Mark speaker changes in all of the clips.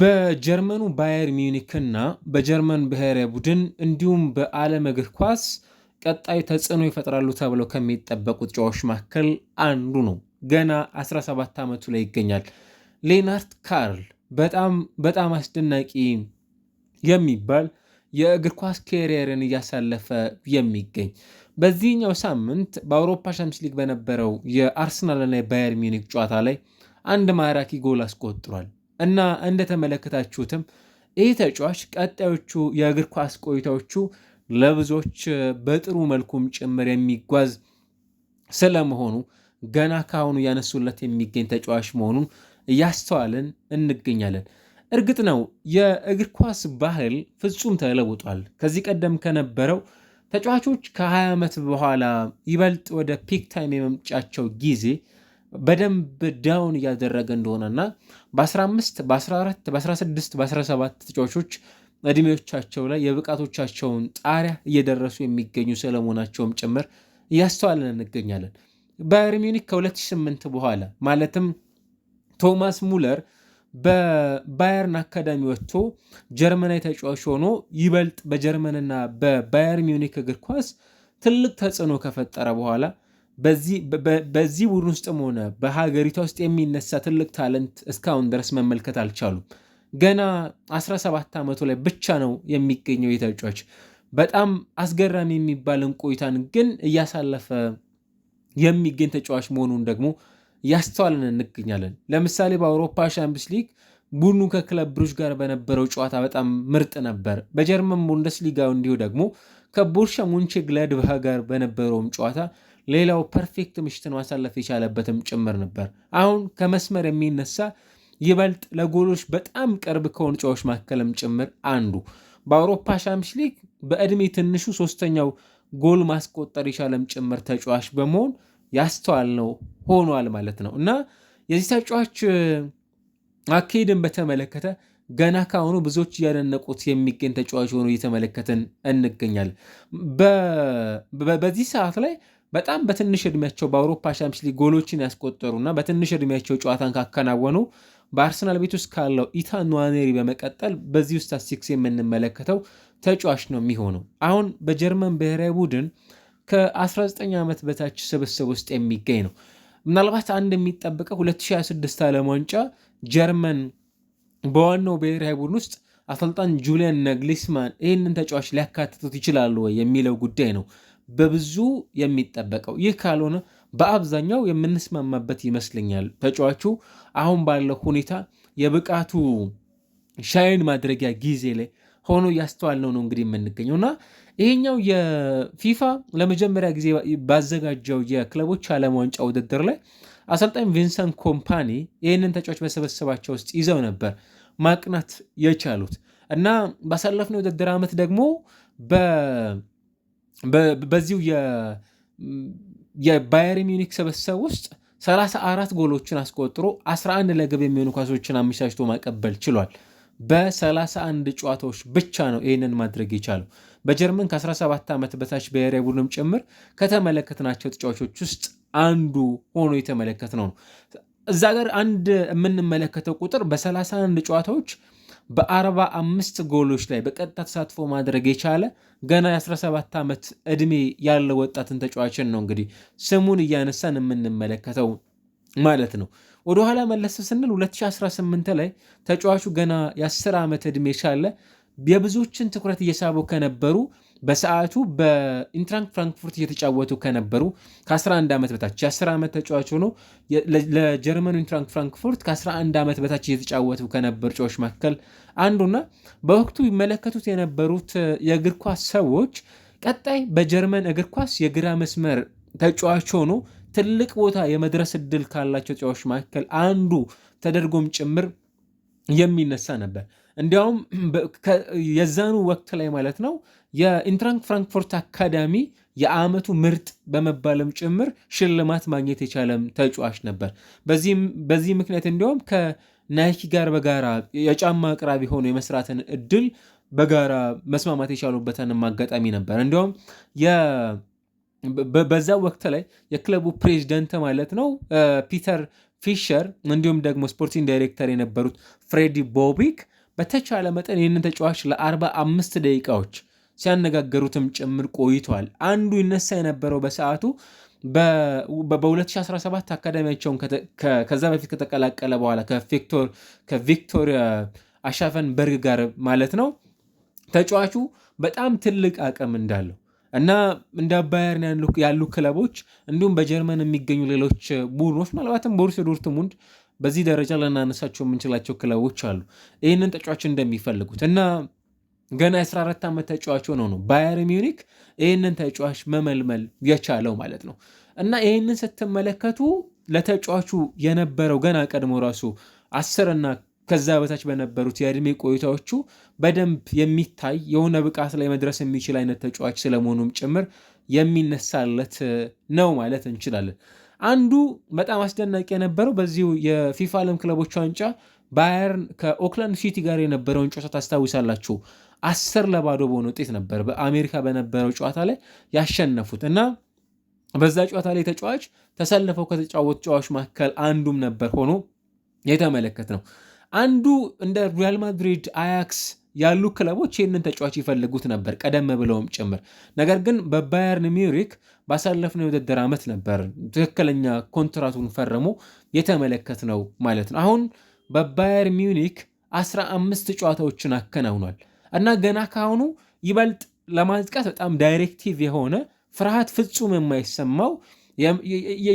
Speaker 1: በጀርመኑ ባየር ሚዩኒክና በጀርመን ብሔራዊ ቡድን እንዲሁም በዓለም እግር ኳስ ቀጣይ ተጽዕኖ ይፈጥራሉ ተብለው ከሚጠበቁት ተጫዋቾች መካከል አንዱ ነው። ገና 17 ዓመቱ ላይ ይገኛል። ሌናርት ካርል በጣም አስደናቂ የሚባል የእግር ኳስ ኬሪየርን እያሳለፈ የሚገኝ በዚህኛው ሳምንት በአውሮፓ ሻምፒዮንስ ሊግ በነበረው የአርሰናልና የባየር ሚዩኒክ ጨዋታ ላይ አንድ ማራኪ ጎል አስቆጥሯል እና እንደተመለከታችሁትም ይህ ተጫዋች ቀጣዮቹ የእግር ኳስ ቆይታዎቹ ለብዙዎች በጥሩ መልኩም ጭምር የሚጓዝ ስለመሆኑ ገና ካሁኑ ያነሱለት የሚገኝ ተጫዋች መሆኑን እያስተዋልን እንገኛለን። እርግጥ ነው የእግር ኳስ ባህል ፍጹም ተለውጧል። ከዚህ ቀደም ከነበረው ተጫዋቾች ከ20 ዓመት በኋላ ይበልጥ ወደ ፒክ ታይም የመምጫቸው ጊዜ በደንብ ዳውን እያደረገ እንደሆነና በ15 በ14 በ16 በ17 ተጫዋቾች እድሜዎቻቸው ላይ የብቃቶቻቸውን ጣሪያ እየደረሱ የሚገኙ ስለመሆናቸውም ጭምር እያስተዋልን እንገኛለን። ባየር ሚዩኒክ ከ2008 በኋላ ማለትም ቶማስ ሙለር በባየርን አካዳሚ ወጥቶ ጀርመናዊ ተጫዋች ሆኖ ይበልጥ በጀርመንና በባየር ሚዩኒክ እግር ኳስ ትልቅ ተጽዕኖ ከፈጠረ በኋላ በዚህ ቡድን ውስጥም ሆነ በሀገሪቷ ውስጥ የሚነሳ ትልቅ ታለንት እስካሁን ድረስ መመልከት አልቻሉም። ገና 17 ዓመቱ ላይ ብቻ ነው የሚገኘው የተጫዋች በጣም አስገራሚ የሚባልን ቆይታን ግን እያሳለፈ የሚገኝ ተጫዋች መሆኑን ደግሞ ያስተዋልን እንገኛለን። ለምሳሌ በአውሮፓ ሻምፒዮንስ ሊግ ቡድኑ ከክለብ ብሩጅ ጋር በነበረው ጨዋታ በጣም ምርጥ ነበር። በጀርመን ቡንደስሊጋው እንዲሁ ደግሞ ከቦሩሲያ ሞንቼንግላድባህ ጋር በነበረውም ጨዋታ ሌላው ፐርፌክት ምሽትን ማሳለፍ የቻለበትም ጭምር ነበር። አሁን ከመስመር የሚነሳ ይበልጥ ለጎሎች በጣም ቅርብ ከሆኑ ተጫዋቾች መካከልም ጭምር አንዱ በአውሮፓ ሻምፒዮንስ ሊግ በእድሜ ትንሹ ሶስተኛው ጎል ማስቆጠር የቻለም ጭምር ተጫዋች በመሆን ያስተዋልነው ሆኗል ማለት ነው እና የዚህ ተጫዋች አካሄድን በተመለከተ ገና ካሁኑ ብዙዎች እያደነቁት የሚገኝ ተጫዋች ሆኖ እየተመለከትን እንገኛለን። በዚህ ሰዓት ላይ በጣም በትንሽ እድሜያቸው በአውሮፓ ሻምፒዮንስ ሊግ ጎሎችን ያስቆጠሩና በትንሽ እድሜያቸው ጨዋታን ካከናወኑ በአርሰናል ቤት ውስጥ ካለው ኢታን ንዋኔሪ በመቀጠል በዚህ ውስጥ ስታቲስቲክስ የምንመለከተው ተጫዋች ነው የሚሆነው። አሁን በጀርመን ብሔራዊ ቡድን ከ19 ዓመት በታች ስብስብ ውስጥ የሚገኝ ነው። ምናልባት አንድ የሚጠበቀው 2026 ዓለም ዋንጫ ጀርመን በዋናው ብሔራዊ ቡድን ውስጥ አሰልጣኝ ጁሊያን ናግልስማን ይህንን ተጫዋች ሊያካትቱት ይችላሉ ወይ የሚለው ጉዳይ ነው በብዙ የሚጠበቀው። ይህ ካልሆነ በአብዛኛው የምንስማማበት ይመስለኛል። ተጫዋቹ አሁን ባለው ሁኔታ የብቃቱ ሻይን ማድረጊያ ጊዜ ላይ ሆኖ እያስተዋልነው ነው እንግዲህ የምንገኘው እና ይሄኛው የፊፋ ለመጀመሪያ ጊዜ ባዘጋጀው የክለቦች ዓለም ዋንጫ ውድድር ላይ አሰልጣኝ ቪንሰንት ኮምፓኒ ይህንን ተጫዋች በሰበሰባቸው ውስጥ ይዘው ነበር ማቅናት የቻሉት እና ባሳለፍነው የውድድር ዓመት ደግሞ በዚሁ የባየር ሚዩኒክ ስብስብ ውስጥ 34 ጎሎችን አስቆጥሮ 11 ለግብ የሚሆኑ ኳሶችን አመቻችቶ ማቀበል ችሏል። በ31 ጨዋታዎች ብቻ ነው ይህንን ማድረግ የቻለው። በጀርመን ከ17 ዓመት በታች ብሔራዊ ቡድንም ጭምር ከተመለከትናቸው ተጫዋቾች ውስጥ አንዱ ሆኖ የተመለከትነው ነው። እዛ ጋር አንድ የምንመለከተው ቁጥር በ31 ጨዋታዎች በ45 ጎሎች ላይ በቀጥታ ተሳትፎ ማድረግ የቻለ ገና የ17 ዓመት ዕድሜ ያለው ወጣትን ተጫዋችን ነው እንግዲህ ስሙን እያነሳን የምንመለከተው ማለት ነው። ወደኋላ መለስ ስንል 2018 ላይ ተጫዋቹ ገና የ10 ዓመት ዕድሜ ሳለ የብዙዎችን ትኩረት እየሳቡ ከነበሩ በሰዓቱ በኢንትራንክ ፍራንክፉርት እየተጫወቱ ከነበሩ ከ11 ዓመት በታች የ10 ዓመት ተጫዋች ሆኖ ለጀርመኑ ኢንትራንክ ፍራንክፉርት ከ11 ዓመት በታች እየተጫወቱ ከነበሩ ተጫዋቾች መካከል አንዱና በወቅቱ ይመለከቱት የነበሩት የእግር ኳስ ሰዎች ቀጣይ በጀርመን እግር ኳስ የግራ መስመር ተጫዋች ሆኖ ትልቅ ቦታ የመድረስ ዕድል ካላቸው ተጫዋቾች መካከል አንዱ ተደርጎም ጭምር የሚነሳ ነበር። እንዲያውም የዛኑ ወቅት ላይ ማለት ነው የኢንትራንክ ፍራንክፉርት አካዳሚ የዓመቱ ምርጥ በመባልም ጭምር ሽልማት ማግኘት የቻለም ተጫዋች ነበር። በዚህ ምክንያት እንዲያውም ከናይኪ ጋር በጋራ የጫማ አቅራቢ ሆኖ የመስራትን እድል በጋራ መስማማት የቻሉበትንም አጋጣሚ ነበር። እንዲያውም በዛ ወቅት ላይ የክለቡ ፕሬዚደንት ማለት ነው ፒተር ፊሸር እንዲሁም ደግሞ ስፖርቲንግ ዳይሬክተር የነበሩት ፍሬዲ ቦቢክ በተቻለ መጠን ይህንን ተጫዋች ለ45 ደቂቃዎች ሲያነጋገሩትም ጭምር ቆይቷል። አንዱ ይነሳ የነበረው በሰዓቱ በ2017 አካዳሚያቸውን ከዛ በፊት ከተቀላቀለ በኋላ ከቪክቶሪያ አሻፈንበርግ ጋር ማለት ነው ተጫዋቹ በጣም ትልቅ አቅም እንዳለው እና እንደ ባየርን ያሉ ክለቦች እንዲሁም በጀርመን የሚገኙ ሌሎች ቡድኖች ምናልባትም ቦሩሲያ ዶርትሙንድ በዚህ ደረጃ ልናነሳቸው የምንችላቸው ክለቦች አሉ ይህንን ተጫዋች እንደሚፈልጉት እና ገና 14 ዓመት ተጫዋች ሆነው ነው ባየር ሚዩኒክ ይህንን ተጫዋች መመልመል የቻለው ማለት ነው። እና ይህንን ስትመለከቱ ለተጫዋቹ የነበረው ገና ቀድሞ ራሱ 10 እና ከዛ በታች በነበሩት የዕድሜ ቆይታዎቹ በደንብ የሚታይ የሆነ ብቃት ላይ መድረስ የሚችል አይነት ተጫዋች ስለመሆኑም ጭምር የሚነሳለት ነው ማለት እንችላለን። አንዱ በጣም አስደናቂ የነበረው በዚሁ የፊፋ ዓለም ክለቦች ዋንጫ ባየርን ከኦክላንድ ሲቲ ጋር የነበረውን ጨዋታ ታስታውሳላችሁ። 10-0 በሆነ ውጤት ነበር በአሜሪካ በነበረው ጨዋታ ላይ ያሸነፉት እና በዛ ጨዋታ ላይ ተጫዋች ተሰልፈው ከተጫወቱ ተጫዋቾች መካከል አንዱም ነበር ሆኖ የተመለከት ነው። አንዱ እንደ ሪያል ማድሪድ፣ አያክስ ያሉ ክለቦች ይህንን ተጫዋች ይፈልጉት ነበር ቀደም ብለውም ጭምር። ነገር ግን በባየርን ሚዩኒክ ባሳለፍነው የውድድር ዓመት ነበር ትክክለኛ ኮንትራቱን ፈርሞ የተመለከት ነው ማለት ነው። አሁን በባየር ሚዩኒክ 15 ጨዋታዎችን አከናውኗል እና ገና ካሁኑ ይበልጥ ለማጥቃት በጣም ዳይሬክቲቭ የሆነ ፍርሃት ፍጹም የማይሰማው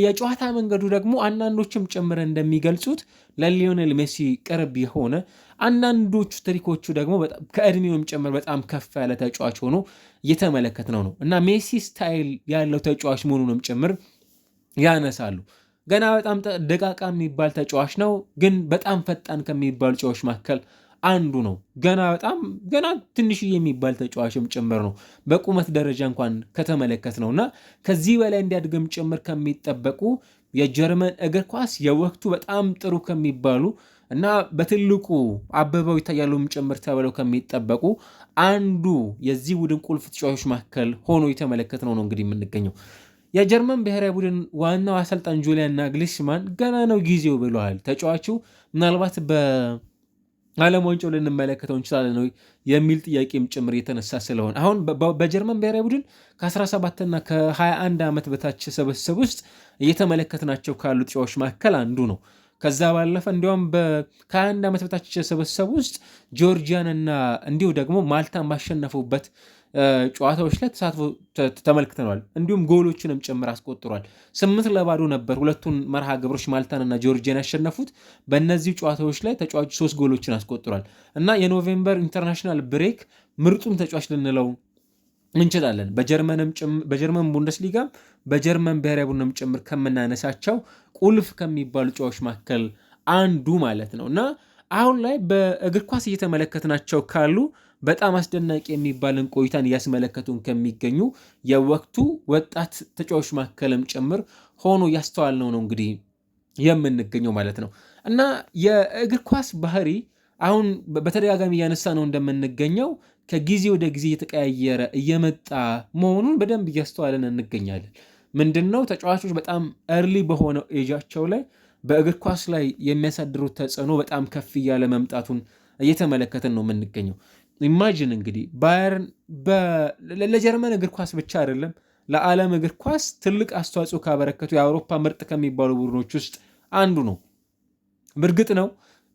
Speaker 1: የጨዋታ መንገዱ ደግሞ አንዳንዶችም ጭምር እንደሚገልጹት ለሊዮኔል ሜሲ ቅርብ የሆነ አንዳንዶቹ ትሪኮቹ ደግሞ ከእድሜውም ጭምር በጣም ከፍ ያለ ተጫዋች ሆኖ እየተመለከት ነው እና ሜሲ ስታይል ያለው ተጫዋች መሆኑንም ጭምር ያነሳሉ። ገና በጣም ደቃቃ የሚባል ተጫዋች ነው፣ ግን በጣም ፈጣን ከሚባሉ ተጫዋቾች መካከል አንዱ ነው። ገና ትንሽዬ የሚባል ተጫዋችም ጭምር ነው በቁመት ደረጃ እንኳን ከተመለከት ነውና ከዚህ በላይ እንዲያድግም ጭምር ከሚጠበቁ የጀርመን እግር ኳስ የወቅቱ በጣም ጥሩ ከሚባሉ እና በትልቁ አበበው ይታያሉም ጭምር ተብለው ከሚጠበቁ አንዱ የዚህ ቡድን ቁልፍ ተጫዋቾች መካከል ሆኖ የተመለከት ነው እንግዲህ የምንገኘው። የጀርመን ብሔራዊ ቡድን ዋናው አሰልጣኝ ጁሊያን ናግልስማን ገና ነው ጊዜው ብለዋል። ተጫዋቹ ምናልባት በዓለም ዋንጫው ልንመለከተው እንችላለን ነው የሚል ጥያቄም ጭምር የተነሳ ስለሆነ አሁን በጀርመን ብሔራዊ ቡድን ከ17 እና ከ21 ዓመት በታች ስብስብ ውስጥ እየተመለከትናቸው ካሉ ተጫዋቾች መካከል አንዱ ነው። ከዛ ባለፈ እንዲሁም ከ21 ዓመት በታች ስብስብ ውስጥ ጆርጂያን እና እንዲሁ ደግሞ ማልታን ባሸነፉበት ጨዋታዎች ላይ ተሳትፎ ተመልክተናል። እንዲሁም ጎሎችንም ጭምር አስቆጥሯል። 8-0 ነበር ሁለቱን መርሃ ግብሮች ማልታንና ጆርጂያን ያሸነፉት። በእነዚህ ጨዋታዎች ላይ ተጫዋቹ 3 ጎሎችን አስቆጥሯል እና የኖቬምበር ኢንተርናሽናል ብሬክ ምርጡም ተጫዋች ልንለው እንችላለን። በጀርመን ቡንደስሊጋ በጀርመን ብሔራዊ ቡድንም ጭምር ከምናነሳቸው ቁልፍ ከሚባሉ ተጫዋቾች መካከል አንዱ ማለት ነው እና አሁን ላይ በእግር ኳስ እየተመለከትናቸው ካሉ በጣም አስደናቂ የሚባልን ቆይታን እያስመለከቱን ከሚገኙ የወቅቱ ወጣት ተጫዋቾች መካከልም ጭምር ሆኖ ያስተዋልነው ነው እንግዲህ የምንገኘው ማለት ነው እና የእግር ኳስ ባህሪ አሁን በተደጋጋሚ እያነሳ ነው እንደምንገኘው ከጊዜ ወደ ጊዜ እየተቀያየረ እየመጣ መሆኑን በደንብ እያስተዋልን እንገኛለን። ምንድነው ተጫዋቾች በጣም እርሊ በሆነው ኤጃቸው ላይ በእግር ኳስ ላይ የሚያሳድሩት ተጽዕኖ በጣም ከፍ እያለ መምጣቱን እየተመለከትን ነው የምንገኘው። ኢማጂን እንግዲህ ባየርን ለጀርመን እግር ኳስ ብቻ አይደለም ለዓለም እግር ኳስ ትልቅ አስተዋጽኦ ካበረከቱ የአውሮፓ ምርጥ ከሚባሉ ቡድኖች ውስጥ አንዱ ነው። በእርግጥ ነው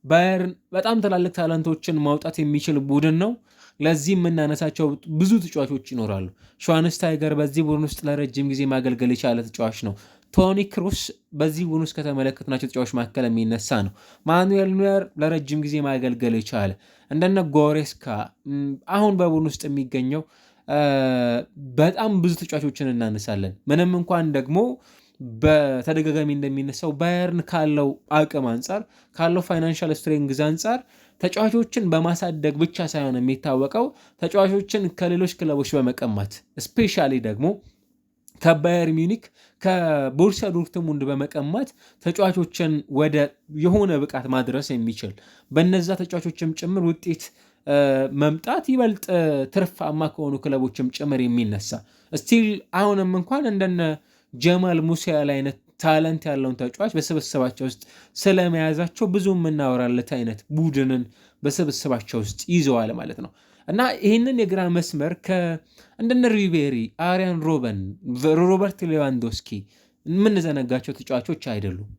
Speaker 1: ባየርን በጣም ትላልቅ ታለንቶችን ማውጣት የሚችል ቡድን ነው። ለዚህ የምናነሳቸው ብዙ ተጫዋቾች ይኖራሉ። ሸዋንስታይገር በዚህ ቡድን ውስጥ ለረጅም ጊዜ ማገልገል የቻለ ተጫዋች ነው። ቶኒ ክሩስ በዚህ ቡድን ውስጥ ከተመለከትናቸው ተጫዋቾች መካከል የሚነሳ ነው። ማኑኤል ኑየር ለረጅም ጊዜ ማገልገል የቻለ እንደነ ጎሬስካ አሁን በቡድን ውስጥ የሚገኘው በጣም ብዙ ተጫዋቾችን እናነሳለን። ምንም እንኳን ደግሞ በተደጋጋሚ እንደሚነሳው ባየርን ካለው አቅም አንጻር ካለው ፋይናንሻል ስትሬንግዝ አንጻር ተጫዋቾችን በማሳደግ ብቻ ሳይሆን የሚታወቀው ተጫዋቾችን ከሌሎች ክለቦች በመቀማት ስፔሻሊ ደግሞ ከባየር ሚዩኒክ ከቦሩሲያ ዶርትሙንድ በመቀማት ተጫዋቾችን ወደ የሆነ ብቃት ማድረስ የሚችል በነዛ ተጫዋቾችም ጭምር ውጤት መምጣት ይበልጥ ትርፋማ ከሆኑ ክለቦችም ጭምር የሚነሳ ስቲል አሁንም እንኳን እንደነ ጀማል ሙሲያላ አይነት ታለንት ያለውን ተጫዋች በስብስባቸው ውስጥ ስለመያዛቸው ብዙ የምናወራለት አይነት ቡድንን በስብስባቸው ውስጥ ይዘዋል ማለት ነው። እና ይህንን የግራ መስመር እንደነ ሪቤሪ፣ አሪያን ሮበን፣ ሮበርት ሌዋንዶስኪ የምንዘነጋቸው ተጫዋቾች አይደሉም።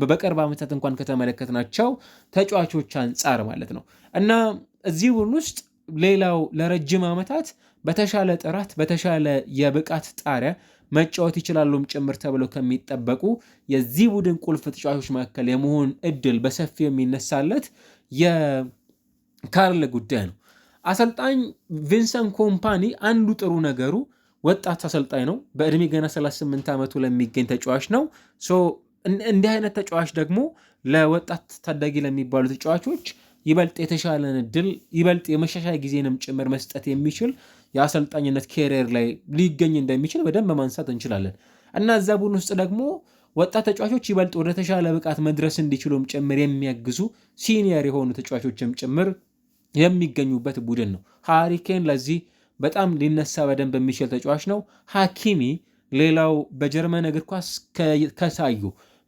Speaker 1: በቅርብ ዓመታት እንኳን ከተመለከትናቸው ተጫዋቾች አንጻር ማለት ነው። እና እዚህ ቡድን ውስጥ ሌላው ለረጅም ዓመታት በተሻለ ጥራት በተሻለ የብቃት ጣሪያ መጫወት ይችላሉም ጭምር ተብለው ከሚጠበቁ የዚህ ቡድን ቁልፍ ተጫዋቾች መካከል የመሆን እድል በሰፊው የሚነሳለት የካርል ጉዳይ ነው። አሰልጣኝ ቪንሰንት ኮምፓኒ አንዱ ጥሩ ነገሩ ወጣት አሰልጣኝ ነው። በእድሜ ገና 38 ዓመቱ ለሚገኝ ተጫዋች ነው። እንዲህ አይነት ተጫዋች ደግሞ ለወጣት ታዳጊ ለሚባሉ ተጫዋቾች ይበልጥ የተሻለን እድል ይበልጥ የመሻሻያ ጊዜንም ጭምር መስጠት የሚችል የአሰልጣኝነት ኬሪየር ላይ ሊገኝ እንደሚችል በደንብ ማንሳት እንችላለን። እና እዛ ቡድን ውስጥ ደግሞ ወጣት ተጫዋቾች ይበልጥ ወደ ተሻለ ብቃት መድረስ እንዲችሉም ጭምር የሚያግዙ ሲኒየር የሆኑ ተጫዋቾችም ጭምር የሚገኙበት ቡድን ነው። ሃሪኬን ለዚህ በጣም ሊነሳ በደንብ የሚችል ተጫዋች ነው። ሐኪሚ ሌላው በጀርመን እግር ኳስ ከሳዩ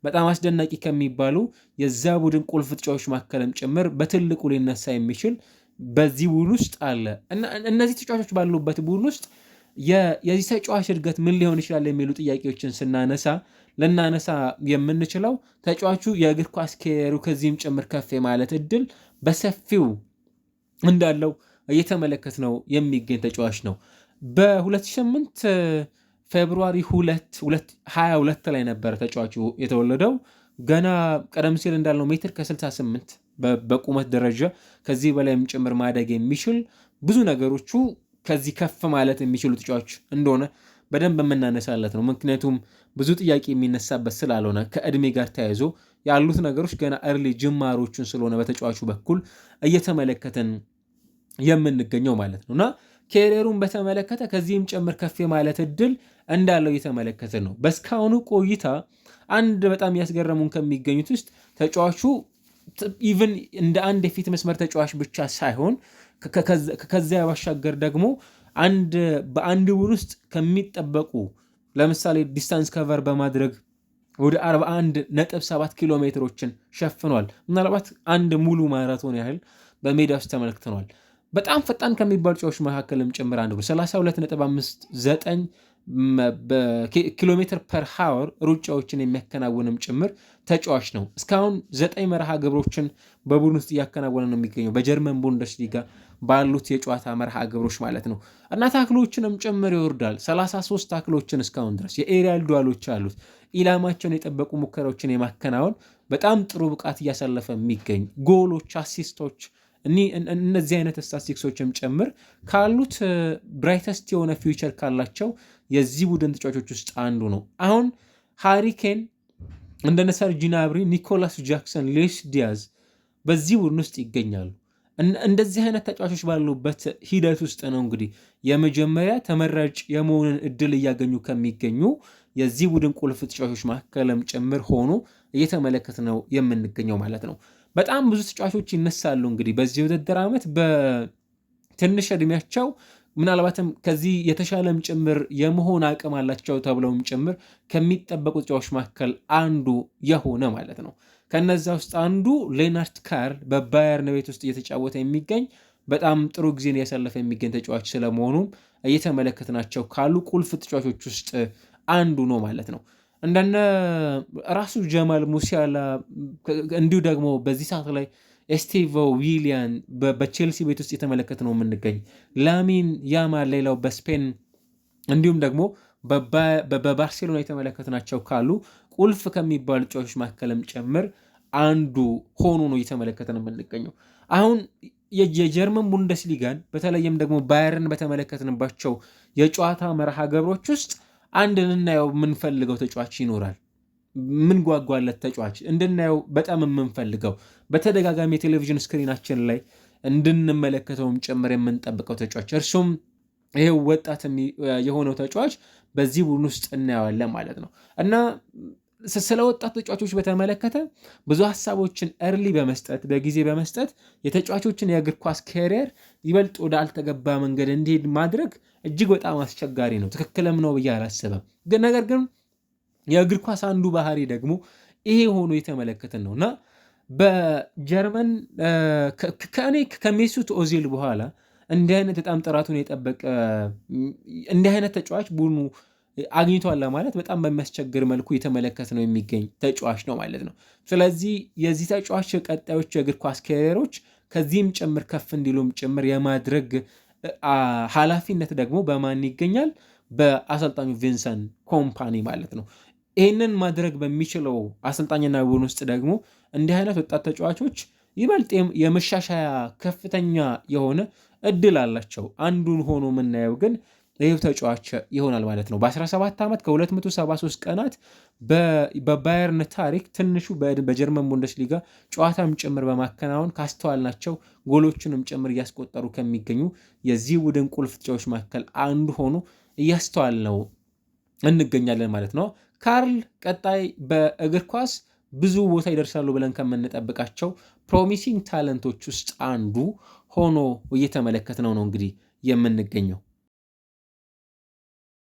Speaker 1: በጣም አስደናቂ ከሚባሉ የዛ ቡድን ቁልፍ ተጫዋቾች መካከልም ጭምር በትልቁ ሊነሳ የሚችል በዚህ ቡድን ውስጥ አለ እና እነዚህ ተጫዋቾች ባሉበት ቡድን ውስጥ የዚህ ተጫዋች እድገት ምን ሊሆን ይችላል የሚሉ ጥያቄዎችን ልናነሳ የምንችለው ተጫዋቹ የእግር ኳስ ኬሪየሩ ከዚህም ጭምር ከፍ ማለት እድል በሰፊው እንዳለው እየተመለከት ነው የሚገኝ ተጫዋች ነው። በ2008 ፌብሩዋሪ 22 ላይ ነበረ ተጫዋቹ የተወለደው። ገና ቀደም ሲል እንዳልነው ሜትር ከ68 በቁመት ደረጃ ከዚህ በላይም ጭምር ማደግ የሚችል ብዙ ነገሮቹ ከዚህ ከፍ ማለት የሚችሉ ተጫዋች እንደሆነ በደንብ የምናነሳለት ነው። ምክንያቱም ብዙ ጥያቄ የሚነሳበት ስላልሆነ ከእድሜ ጋር ተያይዞ ያሉት ነገሮች ገና እርሊ ጅማሮቹን ስለሆነ በተጫዋቹ በኩል እየተመለከተን የምንገኘው ማለት ነው እና ኬሪየሩን በተመለከተ ከዚህም ጭምር ከፍ ማለት እድል እንዳለው እየተመለከተ ነው። በስካሁኑ ቆይታ አንድ በጣም ያስገረሙን ከሚገኙት ውስጥ ተጫዋቹ ኢቭን እንደ አንድ የፊት መስመር ተጫዋች ብቻ ሳይሆን ከዚያ ባሻገር ደግሞ በአንድ ቡድን ውስጥ ከሚጠበቁ ለምሳሌ ዲስታንስ ከቨር በማድረግ ወደ 41.7 ኪሎ ሜትሮችን ሸፍኗል። ምናልባት አንድ ሙሉ ማራቶን ያህል በሜዳ ውስጥ ተመልክተኗል። በጣም ፈጣን ከሚባሉ ተጫዋቾች መካከልም ጭምር አንዱ 32.59 ኪሎ ሜትር ፐር ሃወር ሩጫዎችን የሚያከናውንም ጭምር ተጫዋች ነው። እስካሁን 9 መርሃ ግብሮችን በቡድን ውስጥ እያከናወነ ነው የሚገኘው በጀርመን ቡንደስሊጋ ባሉት የጨዋታ መርሃ ግብሮች ማለት ነው እና ታክሎችንም ጭምር ይወርዳል። 33 ታክሎችን እስካሁን ድረስ የኤሪያል ዱዋሎች አሉት። ኢላማቸውን የጠበቁ ሙከራዎችን የማከናወን በጣም ጥሩ ብቃት እያሳለፈ የሚገኝ ጎሎች፣ አሲስቶች እነዚህ አይነት ስታቲስቲክሶችም ጭምር ካሉት ብራይተስት የሆነ ፊውቸር ካላቸው የዚህ ቡድን ተጫዋቾች ውስጥ አንዱ ነው። አሁን ሃሪኬን እንደነ ሰርጂ gnabry፣ ኒኮላስ ጃክሰን፣ ሉዊስ ዲያዝ በዚህ ቡድን ውስጥ ይገኛሉ። እንደዚህ አይነት ተጫዋቾች ባሉበት ሂደት ውስጥ ነው እንግዲህ የመጀመሪያ ተመራጭ የመሆንን እድል እያገኙ ከሚገኙ የዚህ ቡድን ቁልፍ ተጫዋቾች መካከልም ጭምር ሆኖ እየተመለከት ነው የምንገኘው ማለት ነው። በጣም ብዙ ተጫዋቾች ይነሳሉ እንግዲህ በዚህ ውድድር ዓመት በትንሽ እድሜያቸው ምናልባትም ከዚህ የተሻለም ጭምር የመሆን አቅም አላቸው ተብለውም ጭምር ከሚጠበቁ ተጫዋቾች መካከል አንዱ የሆነ ማለት ነው። ከነዛ ውስጥ አንዱ ሌናርት ካርል በባየርን ቤት ውስጥ እየተጫወተ የሚገኝ በጣም ጥሩ ጊዜን እያሳለፈ የሚገኝ ተጫዋች ስለመሆኑም እየተመለከትናቸው ካሉ ቁልፍ ተጫዋቾች ውስጥ አንዱ ነው ማለት ነው። እንደነ ራሱ ጀማል ሙሲያላ እንዲሁ ደግሞ በዚህ ሰዓት ላይ ስቲቭ ዊሊያን በቼልሲ ቤት ውስጥ የተመለከት ነው የምንገኝ ላሚን ያማል ሌላው በስፔን እንዲሁም ደግሞ በባርሴሎና የተመለከትናቸው ካሉ ቁልፍ ከሚባሉ ተጫዋቾች መካከልም ጭምር አንዱ ሆኖ ነው እየተመለከትን የምንገኘው። አሁን የጀርመን ቡንደስሊጋን በተለይም ደግሞ ባየርን በተመለከትንባቸው የጨዋታ መርሃ ግብሮች ውስጥ አንድ ልናየው የምንፈልገው ተጫዋች ይኖራል። ምን ጓጓለት ተጫዋች እንድናየው በጣም የምንፈልገው በተደጋጋሚ የቴሌቪዥን ስክሪናችን ላይ እንድንመለከተውም ጭምር የምንጠብቀው ተጫዋች እርሱም ይሄው ወጣት የሆነው ተጫዋች በዚህ ቡድን ውስጥ እናየዋለን ማለት ነው እና ስለ ወጣት ተጫዋቾች በተመለከተ ብዙ ሀሳቦችን እርሊ በመስጠት በጊዜ በመስጠት የተጫዋቾችን የእግር ኳስ ካሪየር ይበልጥ ወደ አልተገባ መንገድ እንዲሄድ ማድረግ እጅግ በጣም አስቸጋሪ ነው። ትክክልም ነው ብዬ አላስብም። ነገር ግን የእግር ኳስ አንዱ ባህሪ ደግሞ ይሄ ሆኖ የተመለከትን ነውና በጀርመን ከእኔ ከሜሱት ኦዚል በኋላ እንዲህ አይነት በጣም ጥራቱን የጠበቀ እንዲህ አይነት ተጫዋች ቡድኑ አግኝቷል ለማለት በጣም በሚያስቸግር መልኩ የተመለከት ነው የሚገኝ ተጫዋች ነው ማለት ነው። ስለዚህ የዚህ ተጫዋች ቀጣዮች የእግር ኳስ ካሪየሮች ከዚህም ጭምር ከፍ እንዲሉም ጭምር የማድረግ ኃላፊነት ደግሞ በማን ይገኛል? በአሰልጣኙ ቪንሰንት ኮምፓኒ ማለት ነው። ይህንን ማድረግ በሚችለው አሰልጣኝና ቡድን ውስጥ ደግሞ እንዲህ አይነት ወጣት ተጫዋቾች ይበልጥ የመሻሻያ ከፍተኛ የሆነ እድል አላቸው። አንዱን ሆኖ የምናየው ግን ይህ ተጫዋች ይሆናል ማለት ነው። በ17 ዓመት ከ273 ቀናት በባየርን ታሪክ ትንሹ በጀርመን ቡንደስሊጋ ጨዋታም ጭምር በማከናወን ካስተዋልናቸው ጎሎችንም ጭምር እያስቆጠሩ ከሚገኙ የዚህ ቡድን ቁልፍ ተጫዋቾች መካከል አንዱ ሆኖ እያስተዋል ነው እንገኛለን ማለት ነው። ካርል ቀጣይ በእግር ኳስ ብዙ ቦታ ይደርሳሉ ብለን ከምንጠብቃቸው ፕሮሚሲንግ ታለንቶች ውስጥ አንዱ ሆኖ እየተመለከትነው ነው እንግዲህ የምንገኘው።